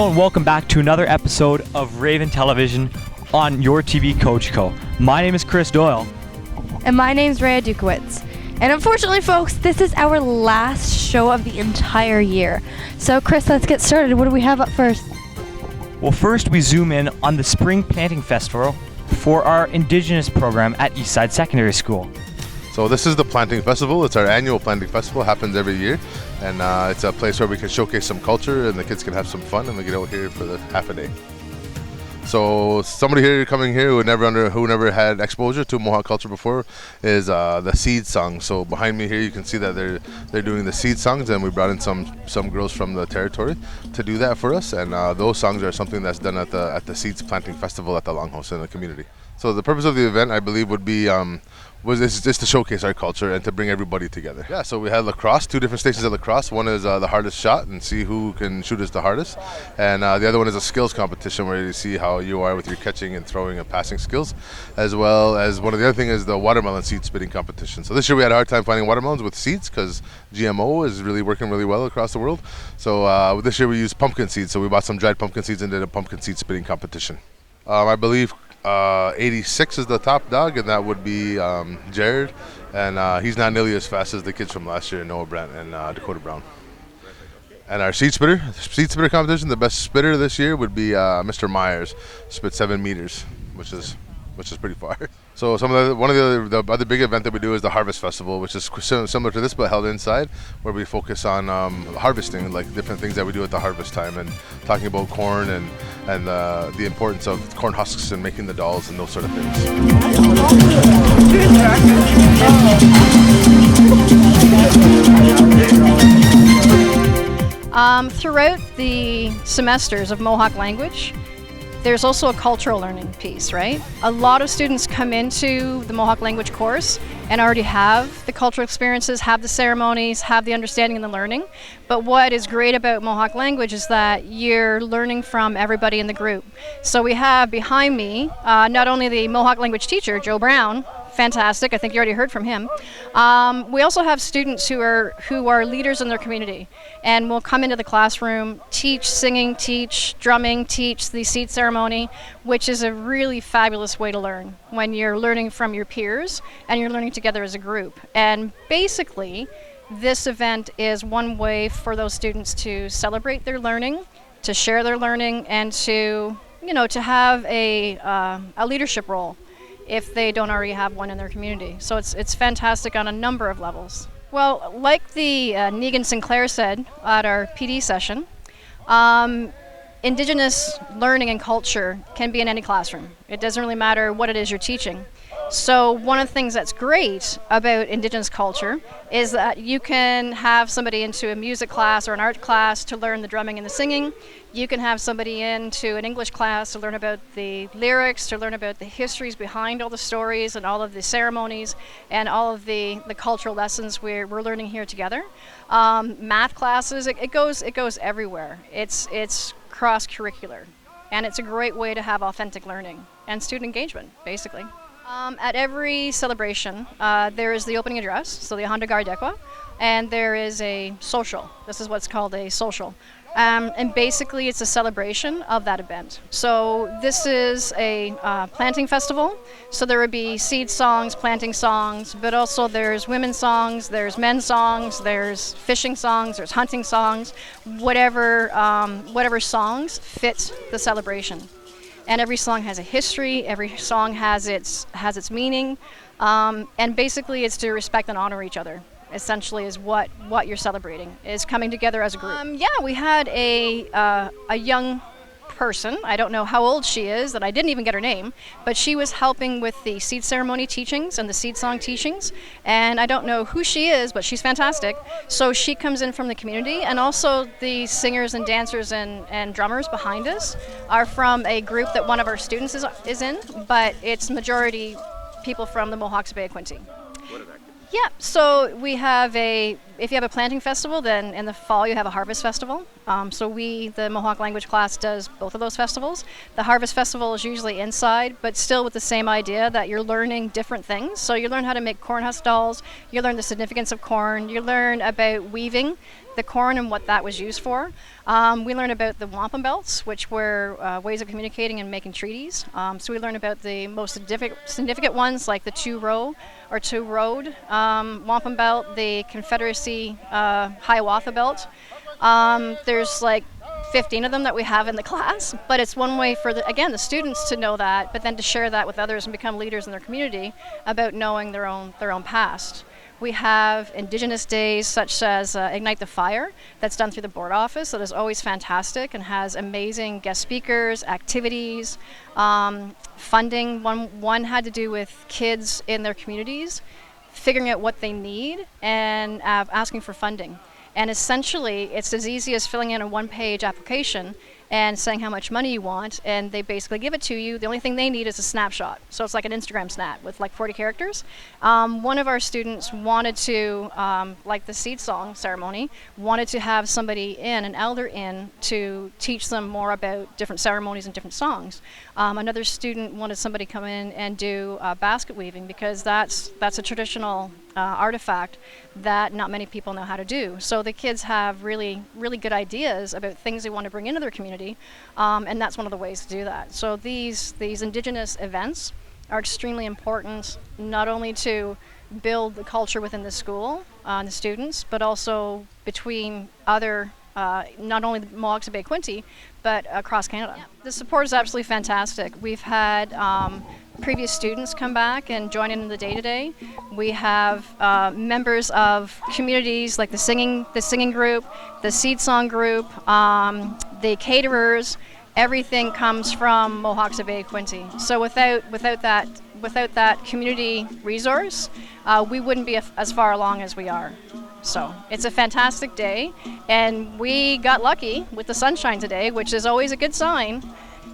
Hello and welcome back to another episode of Raven Television on Your TV Coach Co. My name is Chris Doyle. And my name's Rhea Dukowitz. And unfortunately, folks, this is our last show of the entire year. So, Chris, let's get started. What do we have up first? Well, first we zoom in on the Spring Planting Festival for our Indigenous program at Eastside Secondary School. So this is the Planting Festival. It's our annual Planting Festival. It happens every year. And it's a place where we can showcase some culture and the kids can have some fun and we get out here for the half a day. So somebody here coming here who never had exposure to Mohawk culture before is the seed song. So behind me here you can see that they're doing the seed songs, and we brought in some girls from the territory to do that for us. And those songs are something that's done at the Seeds Planting Festival at the Longhouse in the community. So the purpose of the event, I believe, would be was just to showcase our culture and to bring everybody together. Yeah, so we had lacrosse, 2 different stations of lacrosse. One is the hardest shot and see who can shoot us the hardest. And the other one is a skills competition where you see how you are with your catching and throwing and passing skills. As well as one of the other things is the watermelon seed spitting competition. So this year we had a hard time finding watermelons with seeds because GMO is really working really well across the world. So this year we used pumpkin seeds. So we bought some dried pumpkin seeds and did a pumpkin seed spitting competition. I believe 86 is the top dog, and that would be Jared, and he's not nearly as fast as the kids from last year, Noah Brandt and Dakota Brown. And our seed spitter competition, the best spitter this year would be Mr. Myers, spit 7 meters, which is pretty far. So one of the other big event that we do is the Harvest Festival, which is similar to this but held inside, where we focus on harvesting, like different things that we do at the harvest time, and talking about corn and the importance of corn husks and making the dolls and those sort of things. Throughout the semesters of Mohawk language, there's also a cultural learning piece, right? A lot of students come into the Mohawk language course and already have the cultural experiences, have the ceremonies, have the understanding and the learning. But what is great about Mohawk language is that you're learning from everybody in the group. So we have behind me not only the Mohawk language teacher, Joe Brown, fantastic, I think you already heard from him. We also have students who are leaders in their community and will come into the classroom, teach singing, teach drumming, teach the seed ceremony, which is a really fabulous way to learn when you're learning from your peers and you're learning together as a group. And basically, this event is one way for those students to celebrate their learning, to share their learning, and to have a leadership role if they don't already have one in their community. So it's fantastic on a number of levels. Well, like the Negan Sinclair said at our PD session, Indigenous learning and culture can be in any classroom. It doesn't really matter what it is you're teaching. So one of the things that's great about Indigenous culture is that you can have somebody into a music class or an art class to learn the drumming and the singing. You can have somebody into an English class to learn about the lyrics, to learn about the histories behind all the stories and all of the ceremonies and all of the cultural lessons we're learning here together. Math classes, it goes everywhere. It's cross-curricular, and it's a great way to have authentic learning and student engagement, basically. At every celebration, there is the opening address, so the Honda Gardekwa, and there is a social. This is what's called a social. And basically it's a celebration of that event. So this is a planting festival, so there would be seed songs, planting songs, but also there's women's songs, there's men's songs, there's fishing songs, there's hunting songs, whatever songs fit the celebration. And every song has a history, every song has its meaning, and basically it's to respect and honor each other. Essentially is what you're celebrating, is coming together as a group. We had a young person, I don't know how old she is, and I didn't even get her name, but she was helping with the seed ceremony teachings and the seed song teachings, and I don't know who she is, but she's fantastic. So she comes in from the community, and also the singers and dancers and drummers behind us are from a group that one of our students is in, but it's majority people from the Mohawks Bay of Quinte. Yeah, so we have if you have a planting festival, then in the fall you have a harvest festival. So the Mohawk language class does both of those festivals. The harvest festival is usually inside, but still with the same idea that you're learning different things. So you learn how to make corn husk dolls, you learn the significance of corn, you learn about weaving the corn and what that was used for. We learn about the wampum belts, which were ways of communicating and making treaties. So we learn about the most significant ones, like the two-row or two-road wampum belt, the Confederacy Hiawatha belt. There's like 15 of them that we have in the class, but it's one way for the students to know that, but then to share that with others and become leaders in their community about knowing their own past. We have Indigenous days such as Ignite the Fire that's done through the board office, that is always fantastic and has amazing guest speakers, activities, funding. One had to do with kids in their communities, figuring out what they need and asking for funding. And essentially, it's as easy as filling in a one-page application and saying how much money you want, and they basically give it to you. The only thing they need is a snapshot. So it's like an Instagram snap with like 40 characters. One of our students wanted to, like the seed song ceremony, wanted to have somebody an elder in, to teach them more about different ceremonies and different songs. Another student wanted somebody come in and do basket weaving, because that's a traditional artifact that not many people know how to do. So the kids have really, really good ideas about things they want to bring into their community, and that's one of the ways to do that. So these Indigenous events are extremely important, not only to build the culture within the school, the students, but also between other, not only the Mohawks of Bay Quinte, but across Canada. Yeah. The support is absolutely fantastic. We've had previous students come back and join in the day-to-day. We have members of communities like the singing group, the seed song group, the caterers. Everything comes from Mohawks of Bay Quinte. So without that community resource, we wouldn't be as far along as we are. So it's a fantastic day, and we got lucky with the sunshine today, which is always a good sign.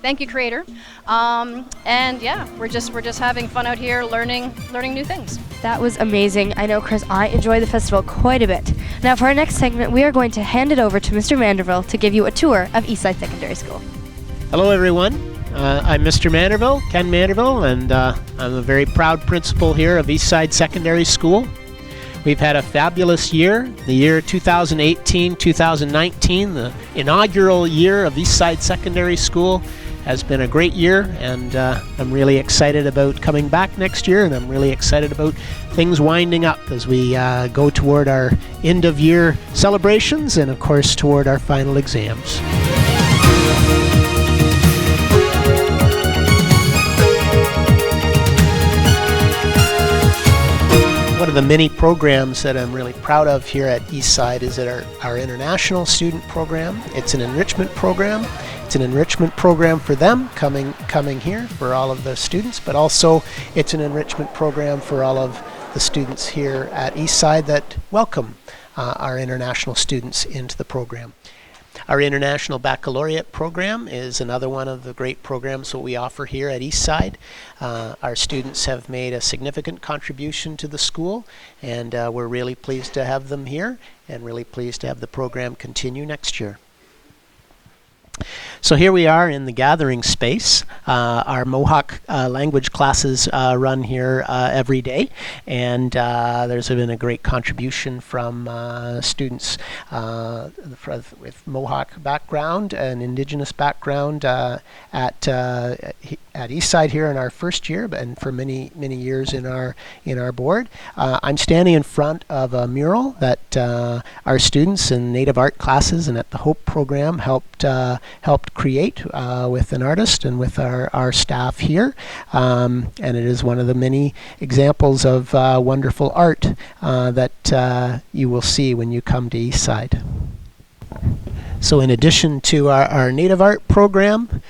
Thank you, Creator. And yeah, we're just having fun out here, learning new things. That was amazing. I know, Chris, I enjoyed the festival quite a bit. Now, for our next segment, we are going to hand it over to Mr. Manderville to give you a tour of Eastside Secondary School. Hello, everyone. I'm Mr. Manderville, Ken Manderville, and I'm a very proud principal here of Eastside Secondary School. We've had a fabulous year, the year 2018-2019, the inaugural year of Eastside Secondary School has been a great year, and I'm really excited about coming back next year, and I'm really excited about things winding up as we go toward our end-of-year celebrations and, of course, toward our final exams. One of the many programs that I'm really proud of here at Eastside is that our international student program. It's an enrichment program. It's an enrichment program for them coming here for all of the students, but also it's an enrichment program for all of the students here at Eastside that welcome our international students into the program. Our International Baccalaureate program is another one of the great programs that we offer here at Eastside. Our students have made a significant contribution to the school, and we're really pleased to have them here and really pleased to have the program continue next year. So here we are in the gathering space. Our Mohawk language classes run here every day, and there's been a great contribution from students with Mohawk background and Indigenous background at Eastside here in our first year, and for many years in our board. I'm standing in front of a mural that our students in Native art classes and at the Hope program helped create with an artist and with our staff here, and it is one of the many examples of wonderful art that you will see when you come to Eastside. So in addition to our Native art program,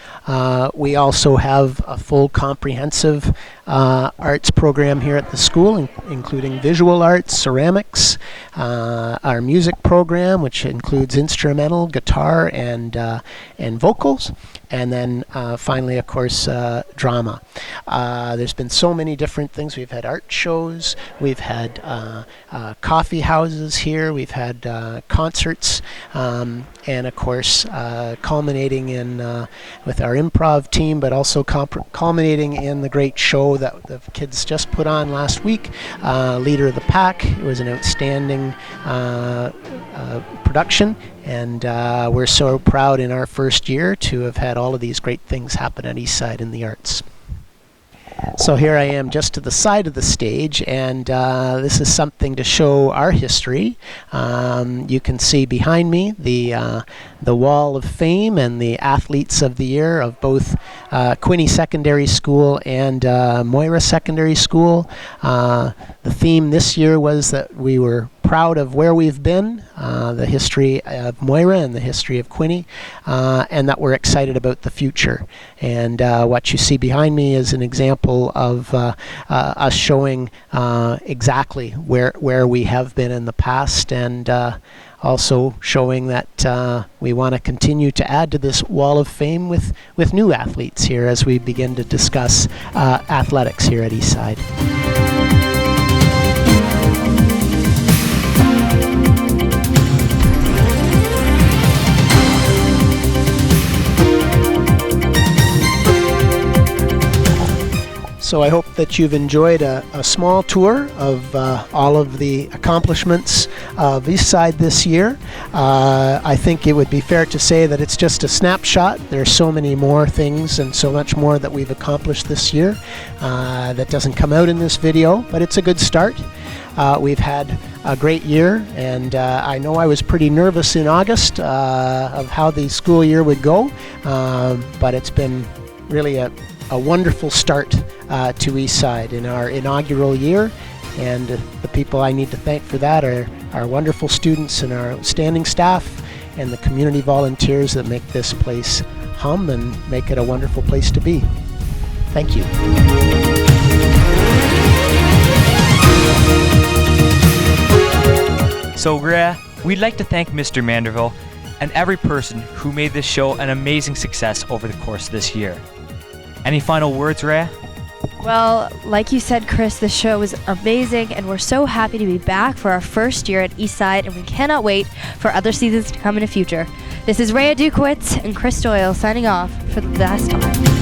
We also have a full comprehensive arts program here at the school, including visual arts, ceramics, our music program, which includes instrumental, guitar, and vocals, and then finally, of course, drama. There's been so many different things. We've had art shows, we've had coffee houses here, we've had concerts, and of course, culminating in with our improv team, but also culminating in the great show that the kids just put on last week, Leader of the Pack. It was an outstanding production, and we're so proud in our first year to have had all of these great things happen at Eastside in the arts. So here I am just to the side of the stage, and this is something to show our history. You can see behind me the Wall of Fame and the Athletes of the Year of both Quinney Secondary School and Moira Secondary School. The theme this year was that we were proud of where we've been, the history of Moira and the history of Quinney, and that we're excited about the future. And what you see behind me is an example of us showing exactly where we have been in the past, and also showing that we want to continue to add to this wall of fame with new athletes here as we begin to discuss athletics here at Eastside. So I hope that you've enjoyed a small tour of all of the accomplishments of Eastside this year. I think it would be fair to say that it's just a snapshot. There's so many more things and so much more that we've accomplished this year that doesn't come out in this video, but it's a good start. We've had a great year, and I know I was pretty nervous in August of how the school year would go, but it's been really a wonderful start to Eastside in our inaugural year, and the people I need to thank for that are our wonderful students and our outstanding staff and the community volunteers that make this place hum and make it a wonderful place to be. Thank you. So, Rhea, we'd like to thank Mr. Manderville and every person who made this show an amazing success over the course of this year. Any final words, Rhea? Well, like you said, Chris, the show was amazing, and we're so happy to be back for our first year at Eastside, and we cannot wait for other seasons to come in the future. This is Rhea Dukowitz and Chris Doyle signing off for the last time.